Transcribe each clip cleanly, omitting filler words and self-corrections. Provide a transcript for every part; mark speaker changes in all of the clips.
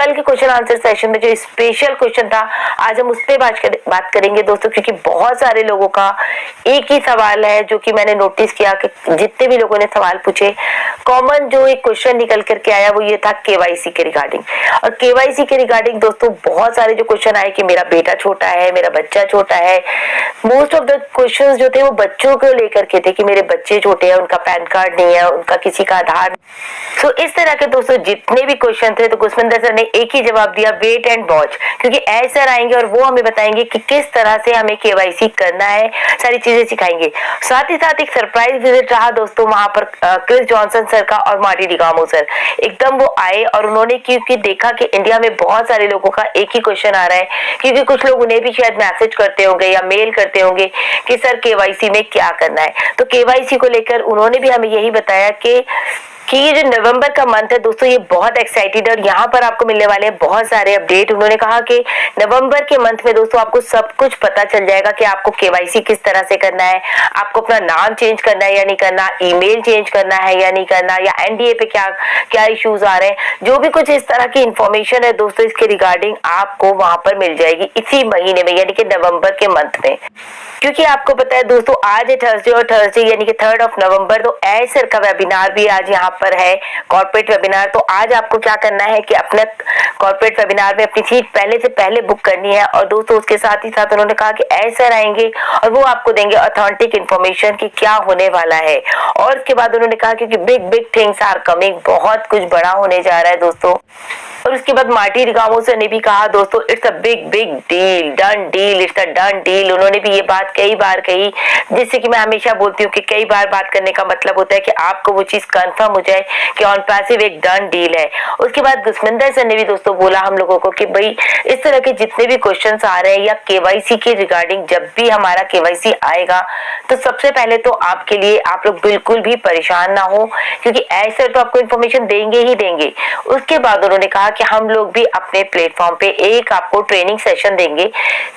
Speaker 1: कल के question answer session में जो स्पेशल क्वेश्चन था, आज हम उस पर बात करेंगे दोस्तों, क्योंकि बहुत सारे लोगों का एक ही सवाल है जो कि मैंने नोटिस किया कि जितने भी लोगों ने सवाल पूछे, कॉमन जो एक क्वेश्चन निकल करके आया वो ये था केवाईसी के रिगार्डिंग। और केवाईसी के रिगार्डिंग दोस्तों बहुत सारे जो क्वेश्चन आए कि मेरा बेटा छोटा है, मेरा बच्चा छोटा है। मोस्ट ऑफ द क्वेश्चंस जो थे वो बच्चों को लेकर के थे कि मेरे बच्चे छोटे हैं, उनका पैन कार्ड नहीं है, उनका किसी का आधार। तो इस तरह के दोस्तों जितने भी क्वेश्चन थे, तो कुशविंदर सर ने एक ही जवाब दिया, वेट एंड वॉच। क्योंकि ऐसे सर आएंगे और वो हमें बताएंगे कि किस तरह से हमें केवाईसी करना है, सारी चीजें सिखाएंगे। साथ ही साथ एक सरप्राइज विजिट रहा दोस्तों वहां पर क्रिस जॉनसन सर का और मार्टी डिगामो सर। एकदम वो आए और उन्होंने क्योंकि देखा कि इंडिया में बहुत सारे लोगों का एक ही क्वेश्चन आ रहा है, क्योंकि कुछ लोग उन्हें भी शायद मैसेज करते होंगे या मेल करते होंगे कि सर केवाईसी में क्या करना है। तो केवाईसी को लेकर उन्होंने भी हमें यही बताया कि ये जो नवंबर का मंथ है दोस्तों, ये बहुत एक्साइटेड और यहाँ पर आपको मिलने वाले हैं बहुत सारे अपडेट। उन्होंने कहा कि नवंबर के मंथ में दोस्तों आपको सब कुछ पता चल जाएगा कि आपको केवाईसी किस तरह से करना है, आपको अपना नाम चेंज करना है या नहीं करना, ईमेल चेंज करना है या नहीं करना, या एनडीए पे क्या क्या इश्यूज आ रहे हैं, जो भी कुछ इस तरह की इंफॉर्मेशन है दोस्तों इसके रिगार्डिंग आपको वहां पर मिल जाएगी इसी महीने में, यानी कि नवंबर के मंथ में। क्योंकि आपको पता है दोस्तों आज है थर्सडे, और थर्सडे यानी कि 3 नवंबर, तो सर का वेबिनार भी आज यहाँ पर है, कॉर्पोरेट वेबिनार। तो आज आपको क्या करना है कि अपना कॉर्पोरेट वेबिनार में अपनी सीट पहले से पहले बुक करनी है। और दोस्तों उसके साथ ही साथ उन्होंने कहा कि सर आएंगे और वो आपको देंगे ऑथेंटिक इन्फॉर्मेशन कि क्या होने वाला है। और उसके बाद उन्होंने कहा क्योंकि बिग थिंग्स आर कमिंग, बहुत कुछ बड़ा होने जा रहा है दोस्तों। और उसके बाद मार्टी डिगामो सर ने भी कहा दोस्तों it's a big deal, done deal, it's a done deal. उन्होंने भी ये बात कई बार कही, जिससे कि मैं हमेशा बोलती हूँ कि कई बार बात करने का मतलब होता है कि आपको वो चीज कंफर्म हो जाए कि ऑन पैसिव एक डन डील है। उसके बाद कुशविंदर सर ने भी दोस्तों बोला हम लोगों को कि भाई इस तरह के जितने भी क्वेश्चन आ रहे हैं या केवाईसी के रिगार्डिंग, जब भी हमारा केवाईसी आएगा तो सबसे पहले तो आपके लिए आप लोग बिल्कुल भी परेशान ना हो, क्योंकि ऐसे तो आपको इन्फॉर्मेशन देंगे ही देंगे। उसके बाद उन्होंने कहा कि हम लोग भी अपने प्लेटफॉर्म पे एक आपको ट्रेनिंग सेशन देंगे,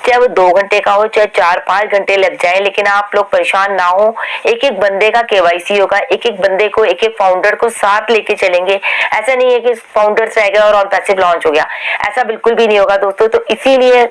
Speaker 1: चाहे वो 2 घंटे का हो, चाहे 4-5 घंटे लग जाए, लेकिन आप लोग परेशान ना हो। एक एक बंदे का केवाईसी होगा, एक एक बंदे को, एक एक फाउंडर को साथ लेके चलेंगे। ऐसा नहीं है कि फाउंडर्स रह गए और ऑन पैसिव लॉन्च हो गया, ऐसा बिल्कुल भी नहीं होगा दोस्तों। तो इसीलिए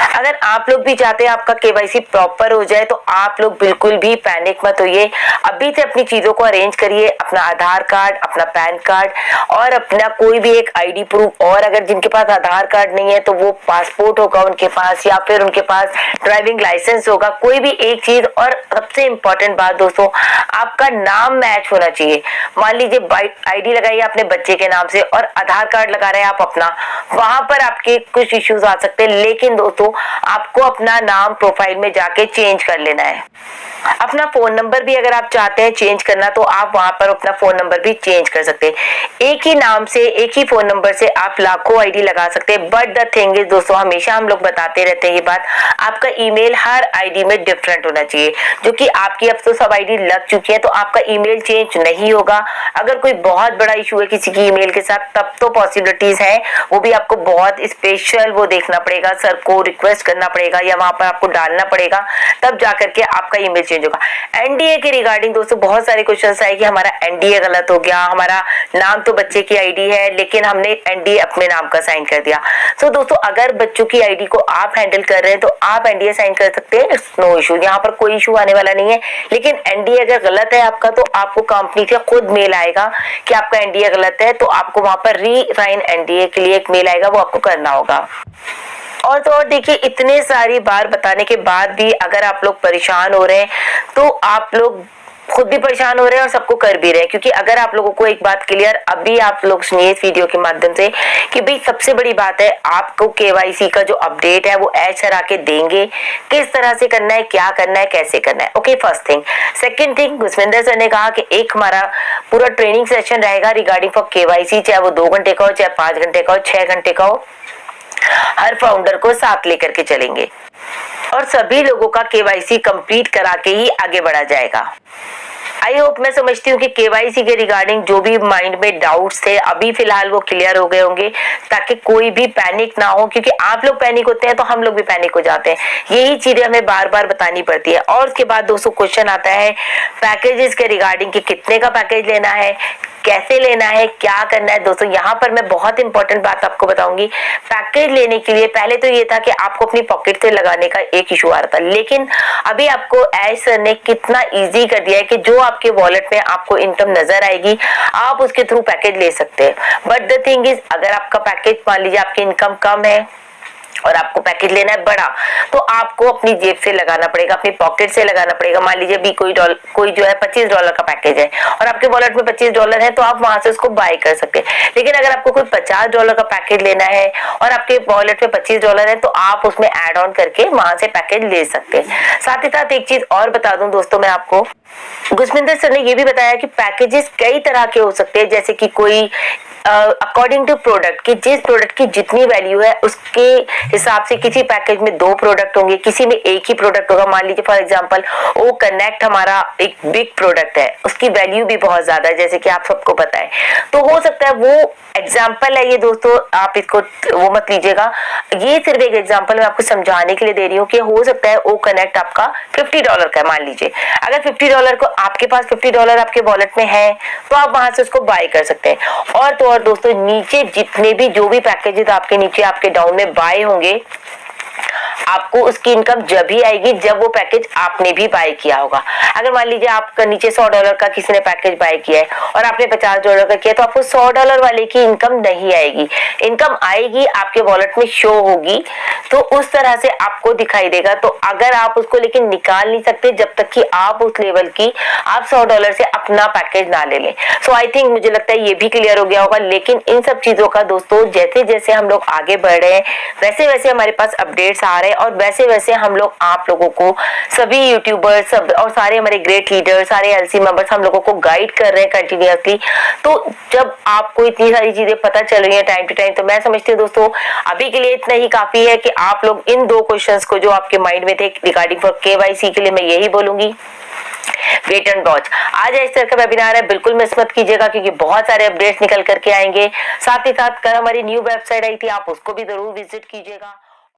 Speaker 1: अगर आप लोग भी चाहते हैं आपका केवाईसी प्रॉपर हो जाए, तो आप लोग बिल्कुल भी पैनिक मत होइए। अभी से अपनी चीजों को अरेंज करिए, अपना आधार कार्ड, अपना पैन कार्ड और अपना कोई भी एक आईडी प्रूफ। और अगर जिनके पास आधार कार्ड नहीं है तो वो पासपोर्ट होगा उनके पास, या फिर उनके पास ड्राइविंग लाइसेंस होगा, कोई भी एक चीज। और सबसे इम्पोर्टेंट बात दोस्तों, आपका नाम मैच होना चाहिए। मान लीजिए आईडी लगाइए अपने बच्चे के नाम से और आधार कार्ड लगा रहे हैं आप अपना, वहां पर आपके कुछ इश्यूज आ सकते हैं। लेकिन दोस्तों आपको अपना नाम प्रोफाइल में जाके चेंज कर लेना है। अपना फोन नंबर भी अगर आप चाहते हैं चेंज करना, तो आप वहां पर अपना फोन नंबर भी चेंज कर सकते हैं। एक ही नाम से, एक ही फोन नंबर से आप लाखों आईडी लगा सकते हैं। बट द थिंग इज दोस्तों, हमेशा हम लोग बताते रहते हैं ये बात, आपका ईमेल हर आईडी में डिफरेंट होना चाहिए। जो कि आपकी अब तो सब आईडी लग चुकी है, तो आपका ईमेल चेंज नहीं होगा। अगर कोई बहुत बड़ा इशू है किसी की ईमेल के साथ, तब तो पॉसिबिलिटीज है, वो भी आपको बहुत स्पेशल वो देखना पड़ेगा, सर को रिक्वेस्ट करना पड़ेगा या वहां पर आपको डालना पड़ेगा, तब जाकर के आपका ईमेल चेंज होगा। एनडीए के रिगार्डिंग दोस्तों बहुत सारे क्वेश्चंस आए कि हमारा एनडीए गलत हो गया, हमारा नाम तो बच्चे की आईडी है लेकिन हमने एनडीए अपने नाम का साइन कर दिया। तो दोस्तों अगर बच्चों की आईडी को आप हैंडल कर रहे हैं तो आप एनडीए साइन कर सकते हैं, नो इशू, यहाँ पर कोई इशू आने वाला नहीं है। लेकिन एनडीए अगर गलत है आपका, तो आपको कंपनी से खुद मेल आएगा कि आपका एनडीए गलत है, तो आपको वहां पर रीसाइन एनडीए के लिए एक मेल आएगा, वो आपको करना होगा। और तो और देखिए, इतने सारी बार बताने के बाद भी अगर आप लोग परेशान हो रहे हैं, तो आप लोग खुद भी परेशान हो रहे हैं और सबको कर भी रहे हैं। क्योंकि अगर आप लोगों को एक बात क्लियर अभी आप लोग सुनिए इस वीडियो के माध्यम से कि भाई सबसे बड़ी बात है, आपको केवाईसी का जो अपडेट है वो सर आके देंगे, किस तरह से करना है, क्या करना है, कैसे करना है। Okay, first thing. Second thing, Kushwinder sir ने कहा कि एक हमारा पूरा ट्रेनिंग सेशन रहेगा रिगार्डिंग फॉर केवाईसी, चाहे वो 2 घंटे का हो, चाहे 5 घंटे का हो, 6 घंटे का हो, हर फाउंडर को साथ लेकर के चलेंगे और सभी लोगों का केवाईसी कंप्लीट करा के ही आगे बढ़ा जाएगा। आई होप, मैं समझती हूँ कि केवाईसी के रिगार्डिंग जो भी माइंड में डाउट्स थे अभी फिलहाल वो क्लियर हो गए होंगे, ताकि कोई भी पैनिक ना हो। क्योंकि आप लोग पैनिक होते हैं तो हम लोग भी पैनिक हो जाते हैं, यही चीजें हमें बार बार बतानी पड़ती है। और उसके बाद दोस्तों क्वेश्चन आता है पैकेजेस के रिगार्डिंग कि कितने का पैकेज लेना है, कैसे लेना है, क्या करना है दोस्तों, यहाँ पर मैं बहुत इंपॉर्टेंट बात आपको बताऊंगी। पैकेज लेने के लिए पहले तो ये था कि आपको अपनी पॉकेट से लगाने का एक इशू आ रहा था, लेकिन अभी आपको ऐश सर ने कितना इजी कर दिया है कि जो आपके वॉलेट में आपको इनकम नजर आएगी आप उसके थ्रू पैकेज ले सकते हैं। बट द थिंग इज, अगर आपका पैकेज मान लीजिए आपकी इनकम कम है और आपको पैकेज लेना है बड़ा, तो आपको अपनी जेब से लगाना पड़ेगा, अपनी पॉकेट से लगाना पड़ेगा। मान लीजिए भी कोई जो है $25 का पैकेज है और आपके वॉलेट में $25 है, तो आप वहां से उसको बाय कर सकते हैं। लेकिन अगर आपको कोई $50 का पैकेज लेना है और आपके वॉलेट में $25 है, तो आप उसमें एड ऑन करके वहां से पैकेज ले सकते हैं। साथ ही साथ एक चीज और बता दूं दोस्तों मैं आपको, गुरमिंदर सर ने ये भी बताया कि पैकेजेस कई तरह के हो सकते हैं, जैसे कि कोई अकॉर्डिंग टू प्रोडक्ट, कि जिस प्रोडक्ट की जितनी वैल्यू है उसके हिसाब से किसी पैकेज में 2 प्रोडक्ट होंगे, किसी में एक ही प्रोडक्ट होगा। मान लीजिए फॉर एग्जांपल ओ कनेक्ट हमारा एक बिग प्रोडक्ट है, उसकी वैल्यू भी बहुत ज्यादा है, जैसे कि आप सबको पता है। तो हो सकता है वो एग्जाम्पल है ये दोस्तों, आप इसको वो मत लीजिएगा, ये सिर्फ एक एग्जाम्पल मैं आपको समझाने के लिए दे रही हूँ कि हो सकता है ओ कनेक्ट आपका $50 का है। मान लीजिए अगर $50 को आपके पास $50 आपके वॉलेट में है, तो आप वहां से उसको बाय कर सकते हैं। और तो और दोस्तों, नीचे जितने भी जो भी पैकेजेस आपके नीचे आपके डाउन में बाय होंगे, आपको उसकी इनकम जब ही आएगी जब वो पैकेज आपने भी बाय किया होगा। अगर मान लीजिए आपका नीचे $100 का किसी ने पैकेज बाय किया है और आपने $50 का किया, तो आपको $100 वाले की इनकम नहीं आएगी। इनकम आएगी आपके वॉलेट में शो होगी, तो उस तरह से आपको दिखाई देगा। तो अगर आप उसको लेकिन निकाल नहीं सकते जब तक कि आप उस लेवल की आप $100 से अपना पैकेज ना ले लें। सो आई थिंक मुझे लगता है ये भी क्लियर हो गया होगा। लेकिन इन सब चीजों का दोस्तों जैसे जैसे हम लोग आगे बढ़ रहे हैं, वैसे वैसे हमारे पास अपडेट्स आ रहे हैं और वैसे वैसे हम लोग आप लोगों को, सभी यूट्यूबर्स सब और सारे हमारे ग्रेट लीडर, सारे एलसी मेंबर्स हम लोगों को गाइड कर रहे हैं कंटिन्यूअसली। तो जब आपको इतनी सारी चीजें पता चल रही है टाइम टू टाइम, तो मैं समझती हूँ दोस्तों अभी के लिए इतना ही काफी है कि आप लोग इन 2 क्वेश्चंस को जो आपके माइंड में थे रिगार्डिंग फॉर केवाईसी के लिए, मैं यही बोलूंगी, वेट एंड वॉच। आज इस तरह का वेबिनार है, बिल्कुल मिस मत कीजिएगा क्योंकि बहुत सारे अपडेट्स निकल करके आएंगे। साथ ही साथ कल हमारी न्यू वेबसाइट आई थी, आप उसको भी जरूर विजिट कीजिएगा।